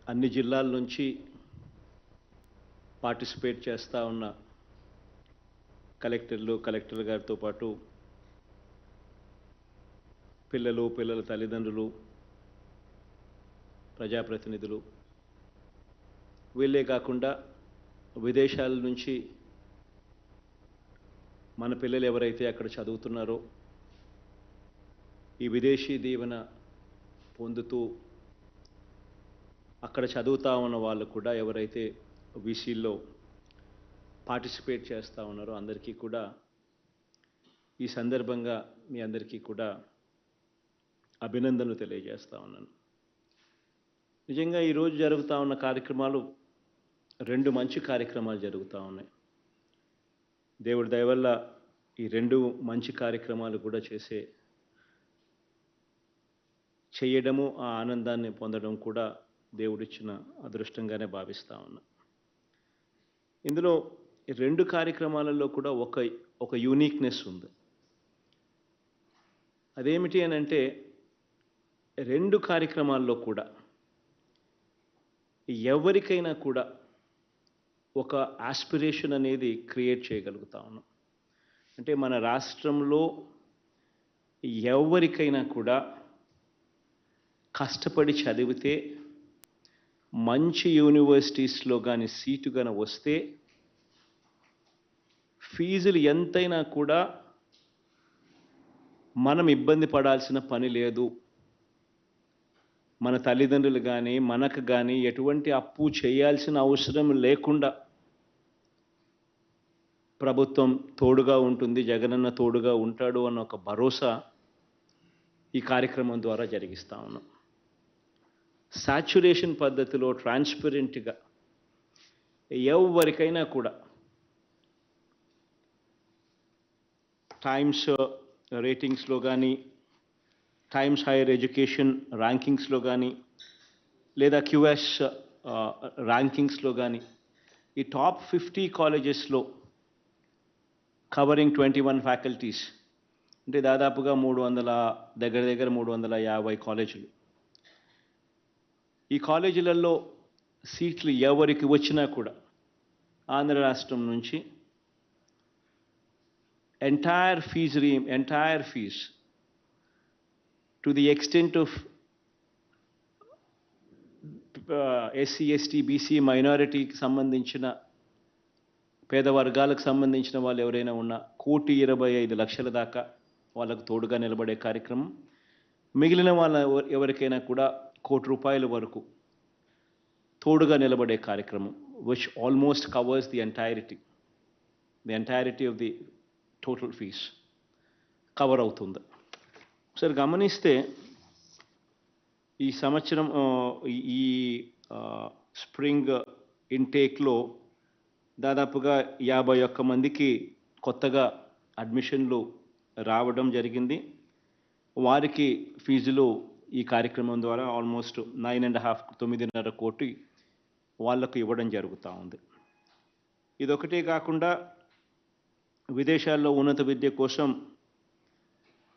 అన్ని జిల్లాల నుంచి పార్టిసిపేట్ చేస్తూ ఉన్న కలెక్టర్ గారితో పాటు పిల్లల తల్లిదండ్రులు, ప్రజాప్రతినిధులు, వీళ్ళే కాకుండా విదేశాల నుంచి మన పిల్లలు ఎవరైతే అక్కడ చదువుతున్నారో ఈ విదేశీ దీవెన పొందుతూ అక్కడ చదువుతా ఉన్న వాళ్ళు కూడా ఎవరైతే వీసీల్లో పార్టిసిపేట్ చేస్తూ ఉన్నారో అందరికీ కూడా ఈ సందర్భంగా మీ అందరికీ కూడా అభినందనలు తెలియజేస్తా ఉన్నాను. నిజంగా ఈరోజు జరుగుతూ ఉన్న కార్యక్రమాలు 2 మంచి కార్యక్రమాలు జరుగుతూ ఉన్నాయి. దేవుడి దయ వల్ల ఈ 2 మంచి కార్యక్రమాలు కూడా చేయడము, ఆ ఆనందాన్ని పొందడం కూడా దేవుడిచ్చిన అదృష్టంగానే భావిస్తా ఉన్నా. ఇందులో ఈ 2 కార్యక్రమాలలో కూడా ఒక యూనిక్నెస్ ఉంది. అదేమిటి అని అంటే 2 కార్యక్రమాల్లో కూడా ఎవరికైనా కూడా ఒక ఆస్పిరేషన్ అనేది క్రియేట్ చేయగలుగుతా ఉన్నాం. అంటే మన రాష్ట్రంలో ఎవరికైనా కూడా కష్టపడి చదివితే మంచి యూనివర్సిటీస్లో కానీ సీటు కానీ వస్తే ఫీజులు ఎంతైనా కూడా మనం ఇబ్బంది పడాల్సిన పని లేదు. మన తల్లిదండ్రులు కానీ మనకు కానీ ఎటువంటి అప్పు చేయాల్సిన అవసరం లేకుండా ప్రభుత్వం తోడుగా ఉంటుంది, జగనన్న తోడుగా ఉంటాడు అన్న ఒక భరోసా ఈ కార్యక్రమం ద్వారా జరిగిస్తా ఉన్నాం. సాచ్యురేషన్ పద్ధతిలో ట్రాన్స్పరెంట్గా ఎవరికైనా కూడా టైమ్స్ రేటింగ్స్లో కానీ, టైమ్స్ హైయర్ ఎడ్యుకేషన్ ర్యాంకింగ్స్లో కానీ, లేదా క్యూఎస్ ర్యాంకింగ్స్లో కానీ ఈ టాప్ 50 కాలేజెస్లో కవరింగ్ 21 ఫ్యాకల్టీస్ అంటే దాదాపుగా 350 కాలేజీలు. ఈ కాలేజీలలో సీట్లు ఎవరికి వచ్చినా కూడా ఆంధ్ర రాష్ట్రం నుంచి entire fees to the extent of SC, ST, BC మైనారిటీకి సంబంధించిన పేద వర్గాలకు సంబంధించిన వాళ్ళు ఎవరైనా ఉన్నా 1,25,00,000 దాకా వాళ్ళకు తోడుగా నిలబడే కార్యక్రమం. మిగిలిన వాళ్ళ ఎవరికైనా కూడా ₹1,00,00,000 వరకు తోడుగా నిలబడే కార్యక్రమం, which almost covers the entirety of the total fees cover అవుతుంది. ఒకసారి గమనిస్తే ఈ సంవత్సరం ఈ స్ప్రింగ్ ఇంటేక్లో దాదాపుగా 51 మందికి కొత్తగా అడ్మిషన్లు రావడం జరిగింది. వారికి ఫీజులు ఈ కార్యక్రమం ద్వారా ఆల్మోస్ట్ 9.5 కోటి వాళ్లకు ఇవ్వడం జరుగుతూ ఉంది. ఇదొకటే కాకుండా విదేశాల్లో ఉన్నత విద్య కోసం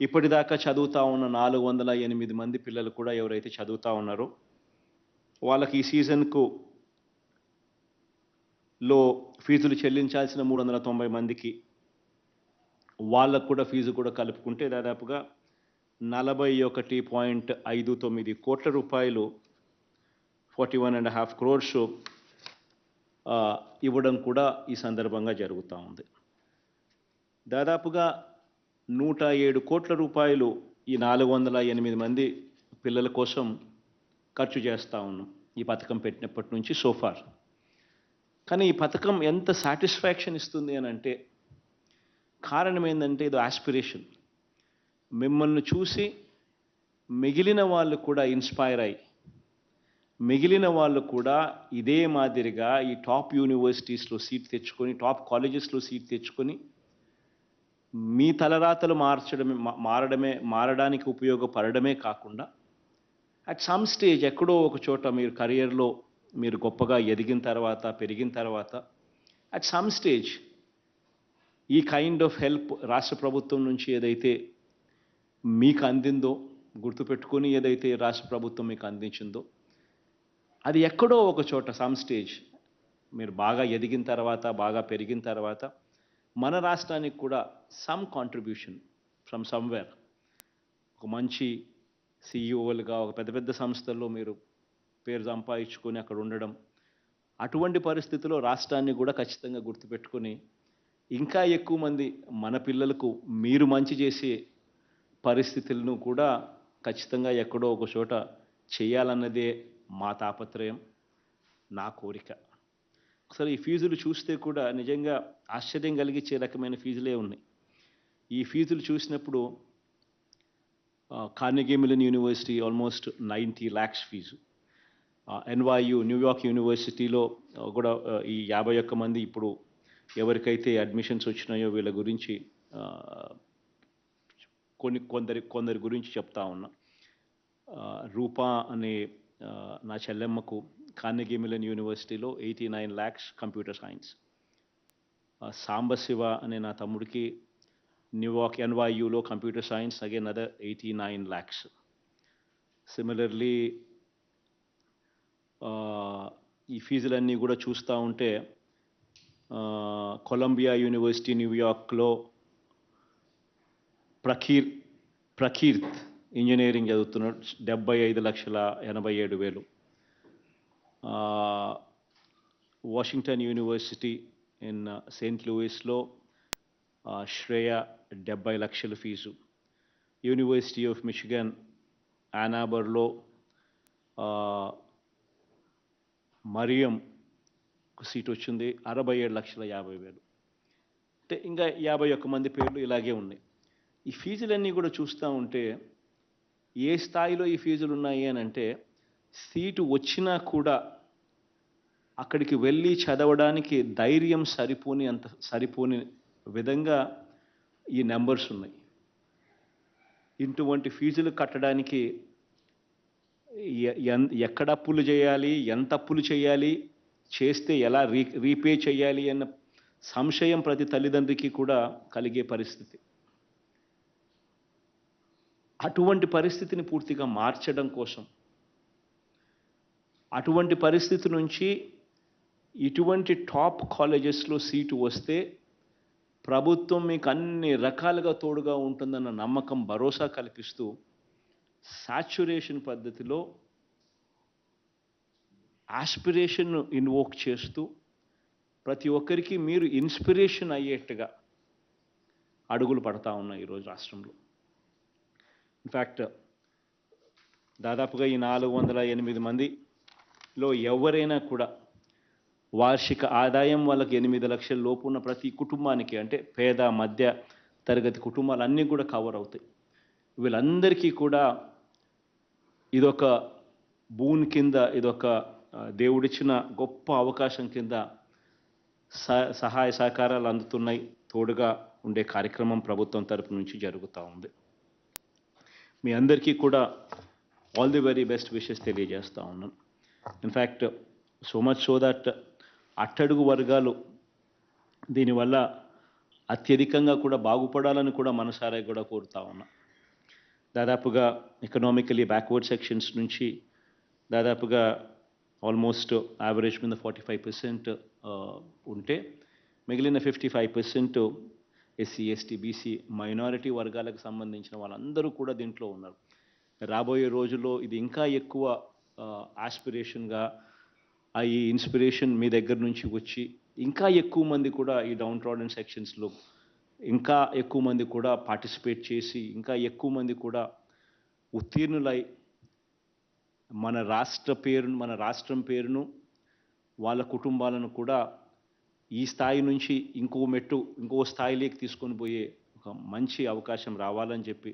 ఇప్పటిదాకా చదువుతూ ఉన్న 408 మంది పిల్లలు కూడా ఎవరైతే చదువుతూ ఉన్నారో వాళ్ళకి ఈ సీజన్కు లో ఫీజులు చెల్లించాల్సిన 390 మందికి వాళ్ళకు కూడా ఫీజు కూడా కలుపుకుంటే దాదాపుగా 41.59 కోట్ల రూపాయలు 41.5 crores ఇవ్వడం కూడా ఈ సందర్భంగా జరుగుతూ ఉంది. దాదాపుగా 107 కోట్ల రూపాయలు ఈ 408 మంది పిల్లల కోసం ఖర్చు చేస్తూ ఉన్నాం ఈ పథకం పెట్టినప్పటి నుంచి సోఫార్. కానీ ఈ పథకం ఎంత సాటిస్ఫాక్షన్ ఇస్తుంది అని అంటే కారణం ఏంటంటే ఇది ఆస్పిరేషన్. మిమ్మల్ని చూసి మిగిలిన వాళ్ళు కూడా ఇన్స్పైర్ అయ్యి మిగిలిన వాళ్ళు కూడా ఇదే మాదిరిగా ఈ టాప్ యూనివర్సిటీస్లో సీట్ తెచ్చుకొని, టాప్ కాలేజెస్లో సీట్ తెచ్చుకొని మీ తలరాతలు మారడానికి ఉపయోగపడమే కాకుండా అట్ సమ్ స్టేజ్ ఎక్కడో ఒక చోట మీరు కెరియర్లో మీరు గొప్పగా ఎదిగిన తర్వాత, పెరిగిన తర్వాత అట్ సమ్ స్టేజ్ ఈ కైండ్ ఆఫ్ హెల్ప్ రాష్ట్ర ప్రభుత్వం నుంచి ఏదైతే మీకు అందిందో గుర్తుపెట్టుకొని, ఏదైతే రాష్ట్ర ప్రభుత్వం మీకు అందించిందో అది ఎక్కడో ఒక చోట సమ్ స్టేజ్ మీరు బాగా ఎదిగిన తర్వాత, బాగా పెరిగిన తర్వాత మన రాష్ట్రానికి కూడా సమ్ కాంట్రిబ్యూషన్ ఫ్రమ్ సమ్‌వేర్ ఒక మంచి సీఈఓలుగా ఒక పెద్ద పెద్ద సంస్థల్లో మీరు పేరు సంపాదించుకొని అక్కడ ఉండడం. అటువంటి పరిస్థితిలో రాష్ట్రాన్ని కూడా ఖచ్చితంగా గుర్తుపెట్టుకొని, ఇంకా ఎక్కువ మంది మన పిల్లలకు మీరు మంచి చేసే పరిస్థితులను కూడా ఖచ్చితంగా ఎక్కడో ఒక చోట చేయాలన్నదే మా తాపత్రయం, నా కోరిక. అసలు ఈ ఫీజులు చూస్తే కూడా నిజంగా ఆశ్చర్యం కలిగించే రకమైన ఫీజులే ఉన్నాయి. ఈ ఫీజులు చూసినప్పుడు Carnegie melon university almost 90 lakhs fee. NYU New York యూనివర్సిటీలో కూడా ఈ 51 మంది ఇప్పుడు ఎవరికైతే అడ్మిషన్స్ వచ్చినాయో వీళ్ళ గురించి కొందరి గురించి చెప్తా ఉన్నా. రూపా అనే నా చెల్లెమ్మకు కార్నెగీ మిలన్ యూనివర్సిటీలో 89 lakhs కంప్యూటర్ సైన్స్. సాంబశివ అనే నా తమ్ముడికి New York ఎన్‌వైయులో computer science again other 89 lakhs. Similarly ఈ ఫీజులన్నీ కూడా చూస్తూ ఉంటే కొలంబియా యూనివర్సిటీ న్యూయార్క్లో ప్రకీర్త్ ఇంజనీరింగ్ చదువుతున్నాడు, 75,87,000. వాషింగ్టన్ యూనివర్సిటీ ఇన్ సెయింట్ లూయిస్లో శ్రేయ 70 లక్షల ఫీజు. యూనివర్సిటీ ఆఫ్ మిచిగన్ యానాబర్లో మరియం సీట్ వచ్చింది, 67,50,000. అంటే ఇంకా 51 మంది పేర్లు ఇలాగే ఉన్నాయి. ఈ ఫీజులన్నీ కూడా చూస్తూ ఉంటే ఏ స్థాయిలో ఈ ఫీజులు ఉన్నాయి అని అంటే, సీటు వచ్చినా కూడా అక్కడికి వెళ్ళి చదవడానికి ధైర్యం సరిపోని విధంగా ఈ నెంబర్స్ ఉన్నాయి. ఇటువంటి ఫీజులు కట్టడానికి ఎక్కడ అప్పులు చేయాలి, ఎంత అప్పులు చేయాలి, చేస్తే ఎలా రీపే చేయాలి అన్న సంశయం ప్రతి తల్లిదండ్రికి కూడా కలిగే పరిస్థితి. అటువంటి పరిస్థితిని పూర్తిగా మార్చడం కోసం, అటువంటి పరిస్థితి నుంచి ఇటువంటి టాప్ కాలేజెస్లో సీటు వస్తే ప్రభుత్వం మీకు అన్ని రకాలుగా తోడుగా ఉంటుందన్న నమ్మకం, భరోసా కల్పిస్తూ సాచ్యురేషన్ పద్ధతిలో ఆస్పిరేషన్ను ఇన్వోక్ చేస్తూ ప్రతి ఒక్కరికి మీరు ఇన్స్పిరేషన్ అయ్యేట్టుగా అడుగులు పడతా ఉన్నాయి ఈరోజు రాష్ట్రంలో. ఇన్ఫ్యాక్ట్ దాదాపుగా ఈ 408 మందిలో ఎవరైనా కూడా వార్షిక ఆదాయం వాళ్ళకి 8 లక్షల లోపు ఉన్న ప్రతి కుటుంబానికి, అంటే పేద మధ్య తరగతి కుటుంబాలన్నీ కూడా కవర్ అవుతాయి. వీళ్ళందరికీ కూడా ఇదొక బూన్ కింద, ఇదొక దేవుడిచ్చిన గొప్ప అవకాశం కింద సహాయ సహకారాలు అందుతున్నాయి. తోడుగా ఉండే కార్యక్రమం ప్రభుత్వం తరపు నుంచి జరుగుతూ ఉంది. మీ అందరికీ కూడా all the very best wishes తెలియజేస్తూ ఉన్నాను. In fact so much so that అట్టడుగు వర్గాలు దీనివల్ల అత్యధికంగా కూడా బాగుపడాలని కూడా మనసారా కూడా కోరుతా ఉన్నా. దాదాపుగా ఎకనామికలీ బ్యాక్వర్డ్ సెక్షన్స్ నుంచి దాదాపుగా ఆల్మోస్ట్ యావరేజ్ మీద 45% ఉంటే మిగిలిన 55% ఎస్సీ, ఎస్టీ, బీసీ మైనారిటీ వర్గాలకు సంబంధించిన వాళ్ళందరూ కూడా దీంట్లో ఉన్నారు. రాబోయే రోజుల్లో ఇది ఇంకా ఎక్కువ ఆస్పిరేషన్గా ఈ ఇన్స్పిరేషన్ మీ దగ్గర నుంచి వచ్చి ఇంకా ఎక్కువ మంది కూడా ఈ డౌన్ ట్రాడెన్ సెక్షన్స్లో ఇంకా ఎక్కువ మంది కూడా పార్టిసిపేట్ చేసి ఇంకా ఎక్కువ మంది కూడా ఉత్తీర్ణులై మన రాష్ట్రం పేరును వాళ్ళ కుటుంబాలను కూడా ఈ స్థాయి నుంచి ఇంకో స్థాయిలోకి తీసుకొని పోయే ఒక మంచి అవకాశం రావాలని చెప్పి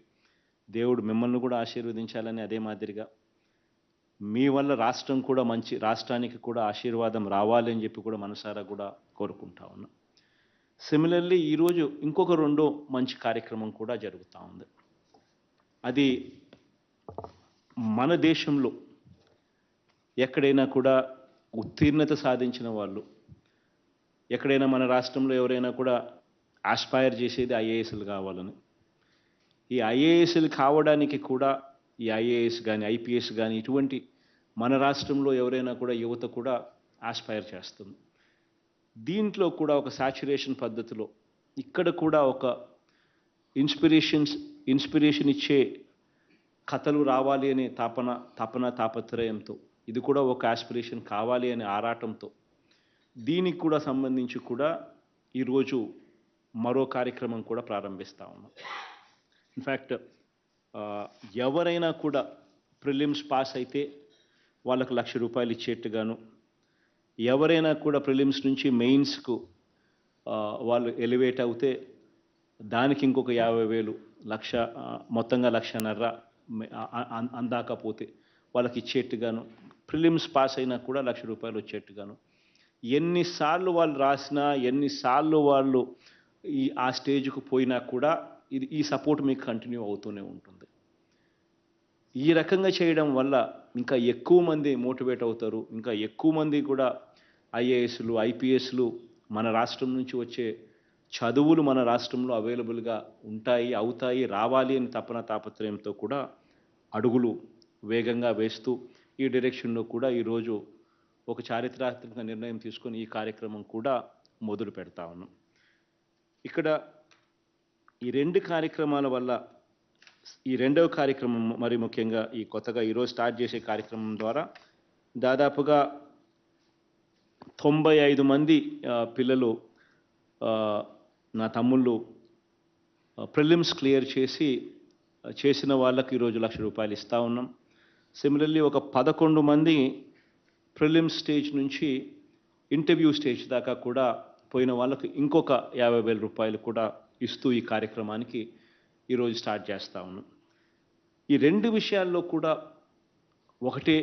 దేవుడు మిమ్మల్ని కూడా ఆశీర్వదించాలని, అదే మాదిరిగా మీ వల్ల రాష్ట్రానికి కూడా ఆశీర్వాదం రావాలని చెప్పి కూడా మనసారా కూడా కోరుకుంటా ఉన్నా. సిమిలర్లీ ఈరోజు ఇంకొక రెండో మంచి కార్యక్రమం కూడా జరుగుతూ ఉంది. అది మన దేశంలో ఎక్కడైనా కూడా ఉత్తీర్ణత సాధించిన వాళ్ళు, ఎక్కడైనా మన రాష్ట్రంలో ఎవరైనా కూడా ఆస్పైర్ చేసేది ఐఏఎస్లు కావాలని. ఈ ఐఏఎస్లు కావడానికి కూడా ఈ ఐఏఎస్ కానీ ఐపీఎస్ కానీ ఇటువంటి మన రాష్ట్రంలో ఎవరైనా కూడా యువత కూడా ఆస్పైర్ చేస్తుంది. దీంట్లో కూడా ఒక సాచురేషన్ పద్ధతిలో ఇక్కడ కూడా ఒక ఇన్స్పిరేషన్ ఇచ్చే కథలు రావాలి అనే తాపత్రయంతో ఇది కూడా ఒక ఆస్పిరేషన్ కావాలి అనే ఆరాటంతో దీనికి కూడా సంబంధించి కూడా ఈరోజు మరో కార్యక్రమం కూడా ప్రారంభిస్తా ఉన్నాం. ఇన్ఫ్యాక్ట్ ఎవరైనా కూడా ప్రిలిమ్స్ పాస్ అయితే వాళ్ళకు ₹1,00,000 ఇచ్చేట్టుగాను, ఎవరైనా కూడా ప్రిలిమ్స్ నుంచి మెయిన్స్కు వాళ్ళు ఎలివేట్ అవుతే దానికి ఇంకొక 50,000 లక్ష మొత్తంగా 1,50,000 అందాకపోతే వాళ్ళకి ఇచ్చేట్టుగాను, ప్రిలిమ్స్ పాస్ అయినా కూడా ₹1,00,000 వచ్చేట్టుగాను, ఎన్నిసార్లు వాళ్ళు రాసినా ఎన్నిసార్లు వాళ్ళు ఆ స్టేజ్కు పోయినా కూడా ఈ సపోర్ట్ మీకు కంటిన్యూ అవుతూనే ఉంటుంది. ఈ రకంగా చేయడం వల్ల ఇంకా ఎక్కువ మంది మోటివేట్ అవుతారు. ఇంకా ఎక్కువ మంది కూడా ఐఏఎస్లు ఐపీఎస్లు మన రాష్ట్రం నుంచి వచ్చే చదువులు మన రాష్ట్రంలో అవైలబుల్గా అవుతాయి, రావాలి అని తాపత్రయంతో కూడా అడుగులు వేగంగా వేస్తూ ఈ డైరెక్షన్లో కూడా ఈరోజు ఒక చారిత్రాత్మక నిర్ణయం తీసుకొని ఈ కార్యక్రమం కూడా మొదలు పెడతా ఉన్నాం. ఇక్కడ ఈ 2 కార్యక్రమాల వల్ల ఈ రెండవ కార్యక్రమం మరి ముఖ్యంగా ఈ కొత్తగా ఈరోజు స్టార్ట్ చేసే కార్యక్రమం ద్వారా దాదాపుగా 95 మంది పిల్లలు నా తమ్ముళ్ళు ప్రిలిమ్స్ క్లియర్ చేసిన వాళ్ళకి ఈరోజు ₹1,00,000 ఇస్తూ ఉన్నాం. సిమిలర్లీ ఒక 11 మంది ప్రిలిమ్స్ స్టేజ్ నుంచి ఇంటర్వ్యూ స్టేజ్ దాకా కూడా పోయిన వాళ్ళకి ఇంకొక ₹50,000 కూడా ఇస్తూ ఈ కార్యక్రమానికి ఈరోజు స్టార్ట్ చేస్తూ ఉన్నాం. ఈ 2 విషయాల్లో కూడా ఒకటే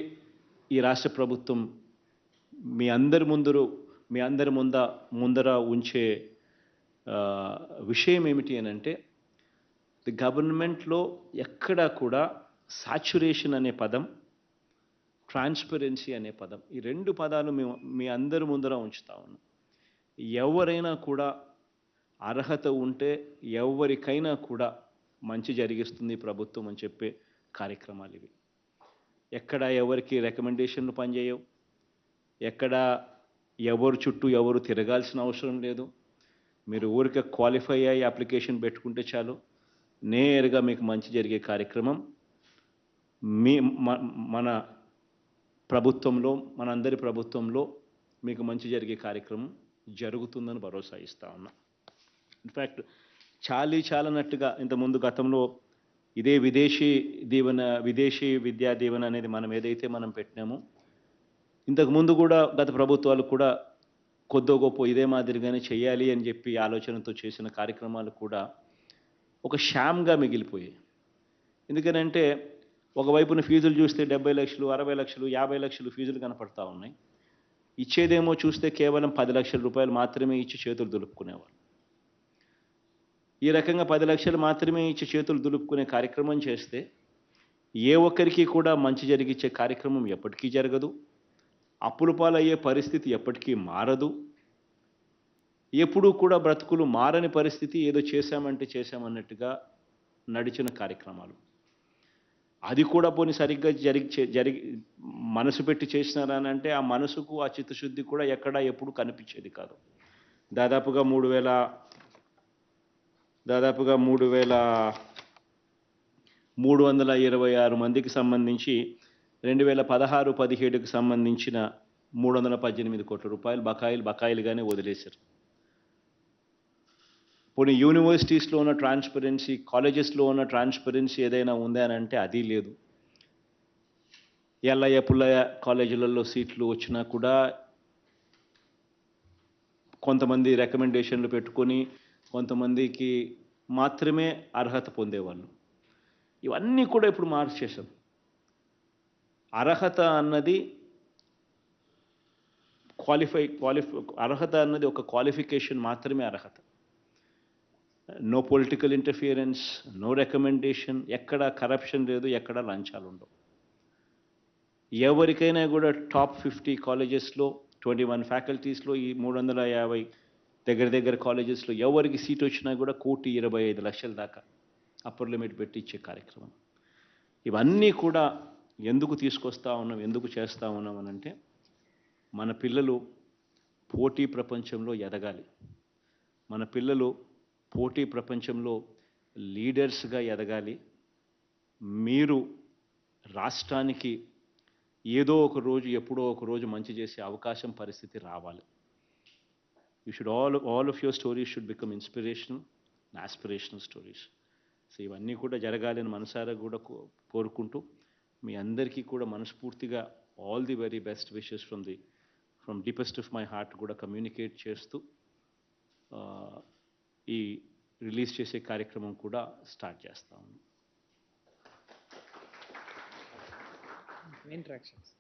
ఈ రాష్ట్ర ప్రభుత్వం మీ అందరి ముందర ఉంచే విషయం ఏమిటి అని అంటే, ది గవర్నమెంట్లో ఎక్కడా కూడా సాచురేషన్ అనే పదం, ట్రాన్స్పరెన్సీ అనే పదం, ఈ 2 పదాలు మేము మీ అందరి ముందర ఉంచుతా ఉన్నాం. ఎవరైనా కూడా అర్హత ఉంటే ఎవరికైనా కూడా మంచి జరిగిస్తుంది ప్రభుత్వం అని చెప్పే కార్యక్రమాలు ఇవి. ఎక్కడ ఎవరికి రికమెండేషన్లు పనిచేయవు, ఎక్కడ ఎవరు చుట్టూ ఎవరు తిరగాల్సిన అవసరం లేదు. మీరు ఊరికే క్వాలిఫై అయ్యి అప్లికేషన్ పెట్టుకుంటే చాలు, నేరుగా మీకు మంచి జరిగే కార్యక్రమం మన ప్రభుత్వంలో, మనందరి ప్రభుత్వంలో మీకు మంచి జరిగే కార్యక్రమం జరుగుతుందని భరోసా ఇస్తా ఉన్నా. ఇన్ఫ్యాక్ట్ చాలనట్టుగా ఇంతకుముందు గతంలో ఇదే విదేశీ విద్యా దీవెన అనేది మనం పెట్టినామో, ఇంతకుముందు కూడా గత ప్రభుత్వాలు కూడా కొద్దో గొప్ప ఇదే మాదిరిగానే చేయాలి అని చెప్పి ఆలోచనతో చేసిన కార్యక్రమాలు కూడా ఒక షామ్గా మిగిలిపోయాయి. ఎందుకనంటే ఒకవైపున ఫీజులు చూస్తే 70 లక్షలు, 60 లక్షలు, 50 లక్షలు ఫీజులు కనపడతా ఉన్నాయి. ఇచ్చేదేమో చూస్తే కేవలం ₹10 లక్షలు మాత్రమే ఇచ్చి చేతులు దులుపుకునేవాళ్ళు. ఈ రకంగా 10 లక్షలు మాత్రమే ఇచ్చి చేతులు దులుపుకునే కార్యక్రమం చేస్తే ఏ ఒక్కరికి కూడా మంచి జరిగించే కార్యక్రమం ఎప్పటికీ జరగదు. అప్పుల పాలయ్యే పరిస్థితి ఎప్పటికీ మారదు. ఎప్పుడూ కూడా బ్రతుకులు మారని పరిస్థితి, ఏదో చేశామన్నట్టుగా నడిచిన కార్యక్రమాలు. అది కూడా పోనీ సరిగ్గా జరిగి మనసు పెట్టి చేసినారా అంటే ఆ మనసుకు ఆ చిత్తశుద్ధి కూడా ఎక్కడా ఎప్పుడు కనిపించేది కాదు. దాదాపుగా 3,326 మందికి సంబంధించి 2016-17కి సంబంధించిన ₹318 కోట్ల బకాయిలుగానే వదిలేశారు. పోనీ యూనివర్సిటీస్లో ఉన్న ట్రాన్స్పరెన్సీ, కాలేజెస్లో ఉన్న ట్రాన్స్పరెన్సీ ఏదైనా ఉందా అని అంటే అది లేదు. ఎల్లయ్య పుల్లయ్య కాలేజీలలో సీట్లు వచ్చినా కూడా కొంతమంది రికమెండేషన్లు పెట్టుకొని కొంతమందికి మాత్రమే అర్హత పొందేవాళ్ళు. ఇవన్నీ కూడా ఇప్పుడు మార్చేశాం. అర్హత అన్నది అర్హత అన్నది ఒక క్వాలిఫికేషన్ మాత్రమే అర్హత. No political interference, no recommendation, ఎక్కడ కరప్షన్ లేదు, ఎక్కడ లంచాలు ఉండవు. ఎవరికైనా కూడా టాప్ 50 కాలేజెస్లో 21 ఫ్యాకల్టీస్లో ఈ 350 దగ్గర కాలేజెస్లో ఎవరికి సీట్ వచ్చినా కూడా 1,25,00,000 దాకా అప్పర్ లిమిట్ పెట్టి ఇచ్చే కార్యక్రమం. ఇవన్నీ కూడా ఎందుకు తీసుకొస్తా ఉన్నాం, ఎందుకు చేస్తా ఉన్నాం అని అంటే, మన పిల్లలు పోటీ ప్రపంచంలో ఎదగాలి. మన పిల్లలు పోటీ ప్రపంచంలో లీడర్స్గా ఎదగాలి. మీరు రాష్ట్రానికి ఏదో ఒక రోజు, ఎప్పుడో ఒక రోజు మంచి చేసే అవకాశం, పరిస్థితి రావాలి. You should all of your stories should become inspirational and aspirational stories. So ఇవన్నీ కూడా జరగాలని మనసారా కూడా కోరుకుంటూ, మీ అందరికీ కూడా మనస్ఫూర్తిగా all the very best wishes from deepest of my heart కూడా కమ్యూనికేట్ చేస్తూ ఈ రిలీజ్ చేసే కార్యక్రమం కూడా స్టార్ట్ చేస్తాము. ఇంటరాక్షన్స్